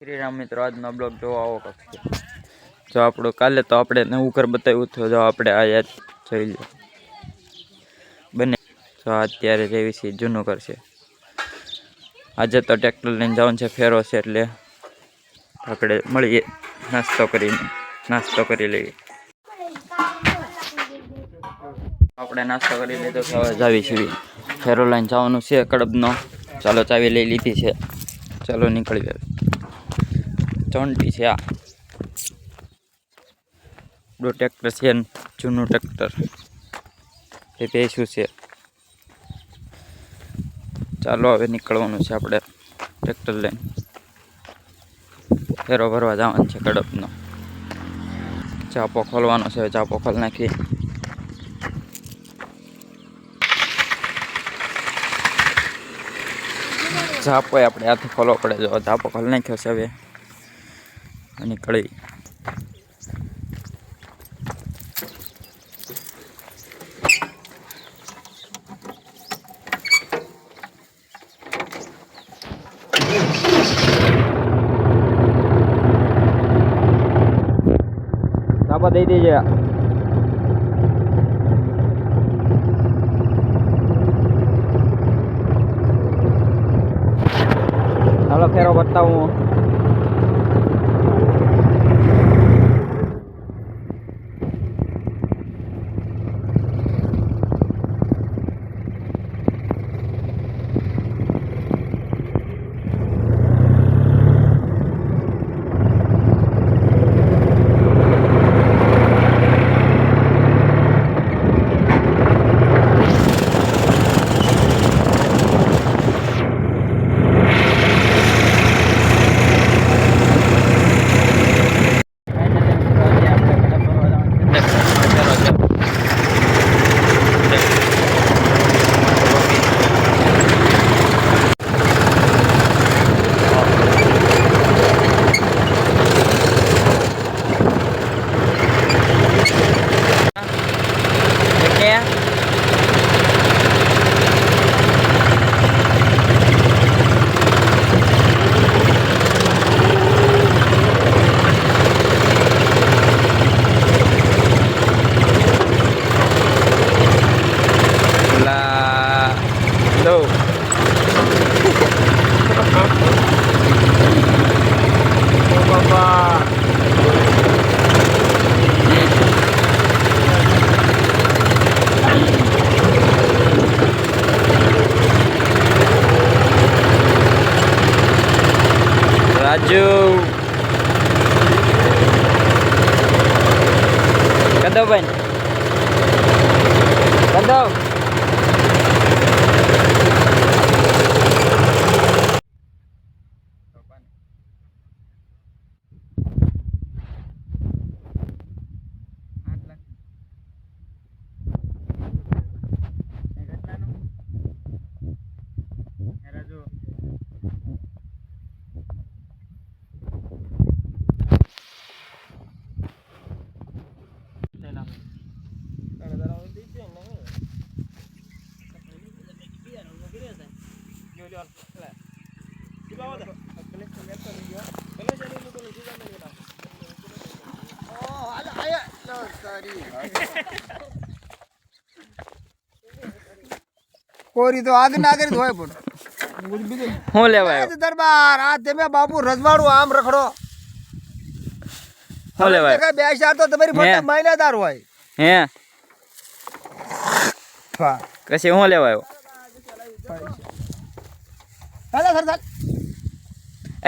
શ્રી રામ મિત્રો, આજનો બ્લોગ જોવા આવો કક્ષ જો આપણું કાલે તો આપણે નવું ઘર બતાવ્યું હતું. જો આપણે આ યાદ જોઈ લો બને જો અત્યારે જેવી છે જૂનું ઘર છે. આજે તો ટ્રેક્ટર લઈને જવાનું છે, ફેરો છે, એટલે આપણે મળીએ નાસ્તો કરી લઈએ. આપણે નાસ્તો કરી લીધો તો હવે જાવી છીએ ફેરો લઈને જવાનું છે કડબનો. ચાલો ચાવી લઈ લીધી છે, ચાલો નીકળી જાય. ચોંટી છે આ આપણું ટ્રેક્ટર છે, જૂનું ટ્રેક્ટર એ ભેંસું છે. ચાલો હવે નીકળવાનું છે આપણે ટ્રેક્ટર લઈને ફેરો ભરવા જવાનું છે કડપનો. ચાપો ખોલવાનો છે, ચાપો ખોલ નાખી. ઝાપો આપણે હાથે ખોલવો પડે. જો ઝાપો ખોલી નાખ્યો છે, હવે નીકળી. ઝાપો દઈ દેજે. હાલો ફેરો બતાવું. રાજુ કદો બેન કદો કોરી તો આગળ નાગર હોય પણ હું લેવાય દરબાર આ તમે બાપુ રજવાડું આમ રખડો. હું લેવાય બે ચાર તો તમારી ફોટો મહિનાદાર હોય હે હા કશી હું લેવાયો.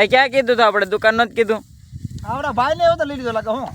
એ ક્યાં કીધું તો આપણે દુકાન નું જ કીધું. આપણા ભાઈ ને એવું તો લઈ લીધો લાગે. હું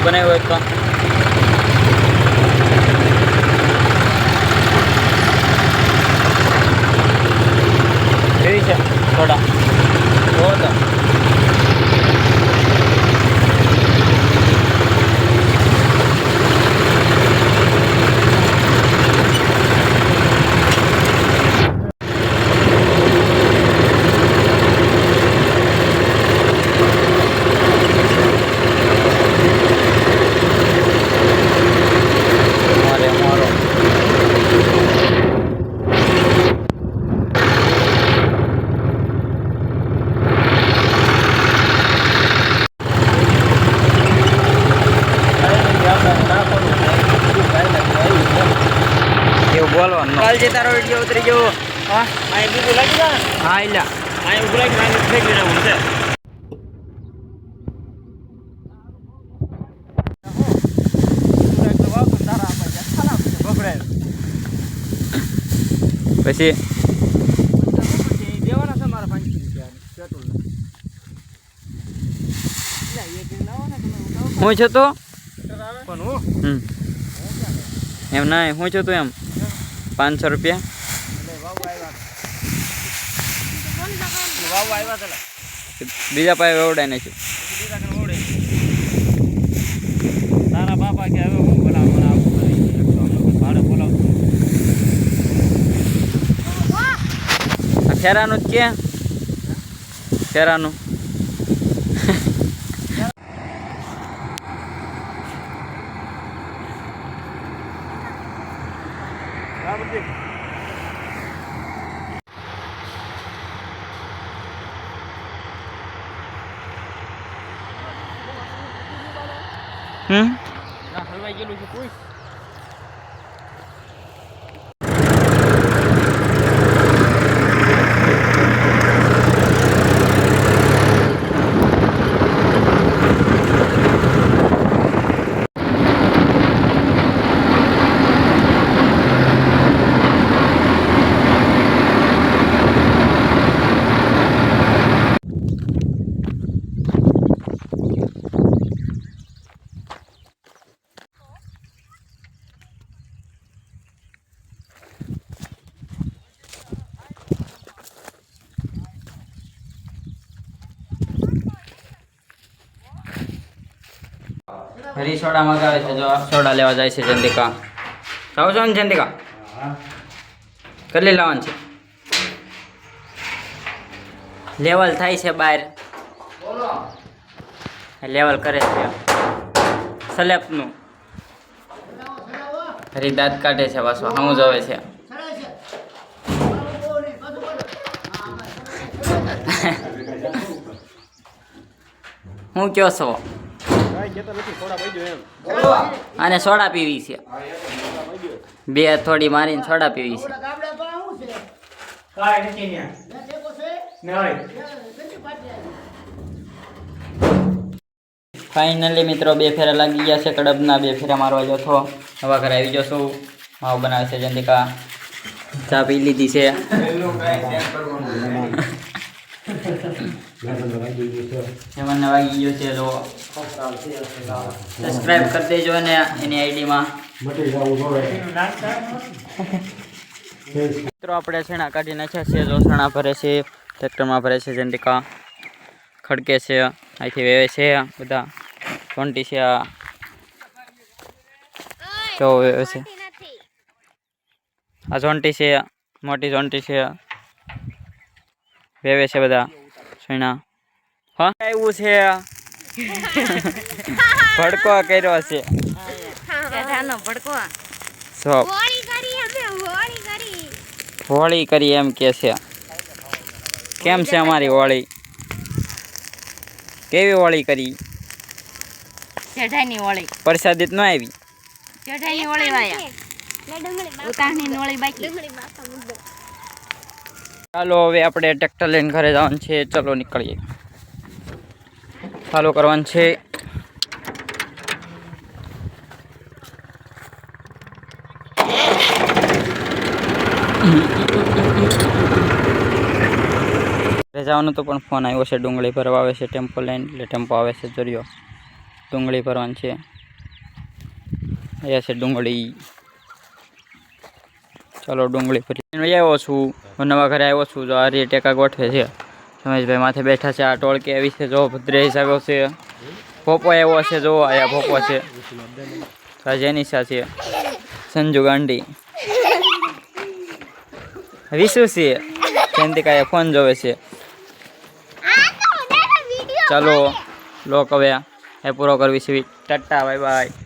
બનાવ્યો હોય તો કેવી છે થોડા જોરદાર. એવું બોલવાનું કાલ જે તારો વિડીયો ઉતરી ગયો. હા અહીં બીજું લાગી જાય ને હા એલા અહીં ઉભું લાગી અહીં ફેંકી દેવું છે. પછી દેવાના છે મારા 5 રૂપિયા પેટ્રોલ હું છું તો પણ હું એમ ના હું છું તું એમ 500 રૂપિયા વાવ આવ્યા પેલા બીજા પાસે વેવડાય નાખ્યું. બીજા કણ ઓળે તારા બાપા કે હવે હું બોલાવવાનું આવું કરી ભાડે બોલાવતું આ ખેરાનું જ કે ખેરાનું બરાબર. હલવાઈ ગયેલું છે કોઈ હરી સોડા મગાવે છે. જો સોડા લેવા જાય છે ચંદિકા. ખાવ છો ને ચંદિકા? કેટલી લાવવાની છે? લેવલ થાય છે બહાર લેવલ કરે છે સ્લેબનું. હરી દાંત કાઢે છે પાછો હું જોવે છે. હું કયો છો? અને સોડા પીવી છે. બે થોડી મારીને સોડા પીવી છે. ફાઇનલી મિત્રો 2 ફેરા લાગી ગયા છે કડબના. 2 ફેરા મારવા ગયો છો. હવા ઘરે આવી જશું. માવ બનાવે છે ચંદિકા. ચા પી લીધી છે. મને વાગી ગયો છે. જો સબસ્ક્રાઇબ કરી દેજો ને એની આઈડીમાં. મિત્રો આપણે છેણા કાઢી નાખ્યા છે. જો છણા ભરે છે ટ્રેક્ટરમાં ભરે છે ચંદિકા. ખડકે છે અહીંથી વેવે છે બધા. 20 છે આ જો વેવે છે. આ 20 છે મોટી 20 છે વેવે છે બધા છણા. હા આવ્યું છે ભડકો કર્યો છે. હોળી કરી એમ કે છે. કેમ છે અમારી હોળી? કેવી હોળી કરી? ચઢાઈની હોળી. પ્રસાદિત ન આવી? ચઢાઈની હોળી વાયા. ઉતાહની હોળી બાકી. ચાલો હવે આપણે ટ્રેક્ટર લઈને ઘરે જવાનું છે. ચલો નીકળીએ. ચાલુ કરવાનું છે. જવાનું તો પણ ફોન આવ્યો છે. ડુંગળી ભરવા આવે છે ટેમ્પો લઈને. એટલે ટેમ્પો આવે છે. જરિયો ડુંગળી ભરવાની છે. અહીંયા છે ડુંગળી. ચાલો ડુંગળી ફરી આવ્યો છું નવા ઘરે આવ્યો છું. જો આ રીતે ટેકા ગોઠવે છે. રમેશભાઈ માથે બેઠા છે. આ ટોળકી આવી છે. જો ભદ્રેશ આવ્યો છે. પોપો આવ્યો છે. જો આયા પોપો છે. આ જેનિશા છે. સંજુ ગાંડી વિશુ છે. જયંતિકા ફોન જોવે છે. ચાલો લોક હવે એ પૂરો કરવી છે. Tata bye bye.